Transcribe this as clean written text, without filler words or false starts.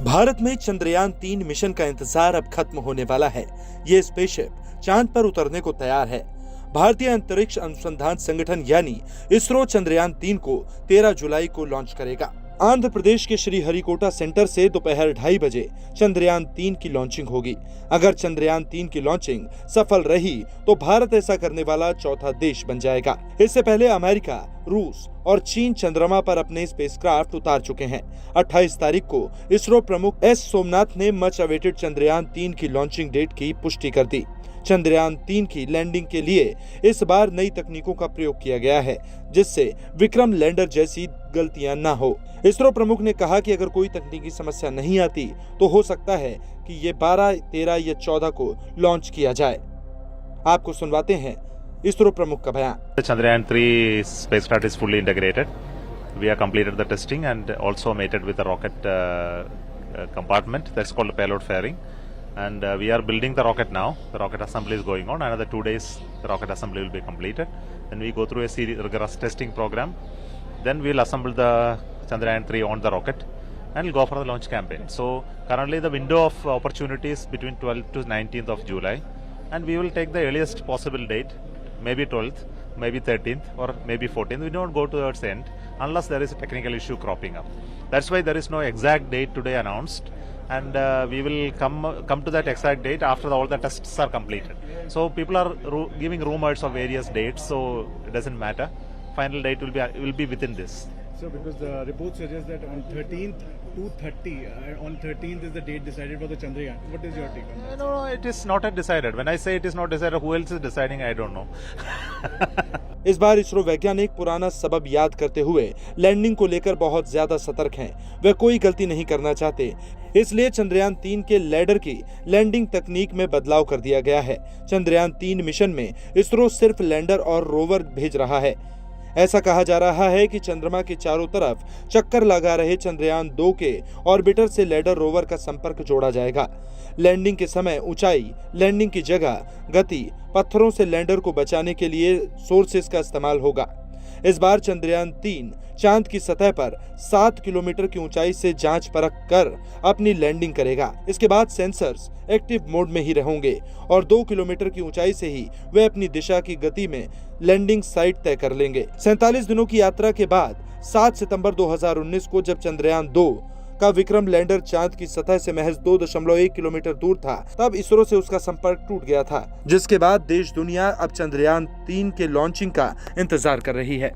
भारत में चंद्रयान-3 मिशन का इंतजार अब खत्म होने वाला है। ये स्पेसशिप चांद पर उतरने को तैयार है। भारतीय अंतरिक्ष अनुसंधान संगठन यानी इसरो चंद्रयान-3 को 13 जुलाई को लॉन्च करेगा। आंध्र प्रदेश के श्रीहरिकोटा सेंटर से दोपहर 2:30 बजे चंद्रयान-3 की लॉन्चिंग होगी। अगर चंद्रयान-3 की लॉन्चिंग सफल रही तो भारत ऐसा करने वाला चौथा देश बन जाएगा। इससे पहले अमेरिका, रूस और चीन चंद्रमा पर अपने स्पेसक्राफ्ट उतार चुके हैं। 28 तारीख को इसरो प्रमुख एस सोमनाथ ने मच अवेटेड चंद्रयान-3 की लॉन्चिंग डेट की पुष्टि कर दी। चंद्रयान-3 की लैंडिंग के लिए इस बार नई तकनीकों का प्रयोग किया गया है, जिससे विक्रम लैंडर जैसी गलतियां न हो। इसरो प्रमुख ने कहा कि अगर कोई तकनीकी समस्या नहीं आती तो हो सकता है कि ये 12, 13 या 14 को लॉन्च किया जाए। आपको सुनवाते हैं इसरो प्रमुख का बयान। Chandrayaan-3 spacecraft is fully integrated. We have completed the testing and also mated with the rocket compartment. That's called payload fairing. And we are building the rocket now. The rocket assembly is going on. Another 2 days, the rocket assembly will be completed. Then we go through a rigorous testing program. Then we'll assemble the Chandrayaan-3 on the rocket and we'll go for the launch campaign. So currently the window of opportunity is between 12th to 19th of July, and we will take the earliest possible date, maybe 12th, maybe 13th, or maybe 14th. We don't go towards the end unless there is a technical issue cropping up. That's why there is no exact date today announced, and we will come to that exact date after all the tests are completed. So people are giving rumors of various dates, so it doesn't matter. Final date will be within this. So because the report suggests that on 13th to 30, on 13th is the date decided for the Chandrayaan. What is your take on that? No, it is not yet decided. When I say it is not decided, who else is deciding? I don't know. इस बार इसरो वैज्ञानिक पुराना सबब याद करते हुए landing को लेकर बहुत ज्यादा सतर्क हैं। वे कोई गलती नहीं करना चाहते, इसलिए चंद्रयान-3 के लैंडर की लैंडिंग तकनीक में बदलाव कर दिया गया है। चंद्रयान-3 मिशन में इसरो सिर्फ लैंडर और रोवर भेज रहा है। ऐसा कहा जा रहा है कि चंद्रमा के चारों तरफ चक्कर लगा रहे चंद्रयान-2 के ऑर्बिटर से लैंडर रोवर का संपर्क जोड़ा जाएगा। लैंडिंग के समय ऊंचाई, लैंडिंग की जगह, गति, पत्थरों से लैंडर को बचाने के लिए सोर्सेस का इस्तेमाल होगा। इस बार चंद्रयान-3 चांद की सतह पर 7 किलोमीटर की ऊंचाई से जांच परख कर अपनी लैंडिंग करेगा। इसके बाद सेंसर्स एक्टिव मोड में ही रहेंगे और 2 किलोमीटर की ऊंचाई से ही वे अपनी दिशा की गति में लैंडिंग साइट तय कर लेंगे। 47 दिनों की यात्रा के बाद 7 सितंबर 2019 को जब चंद्रयान-2 का विक्रम लैंडर चांद की सतह से महज 2.1 किलोमीटर दूर था, तब इसरो से उसका संपर्क टूट गया था, जिसके बाद देश दुनिया अब चंद्रयान-3 के लॉन्चिंग का इंतजार कर रही है।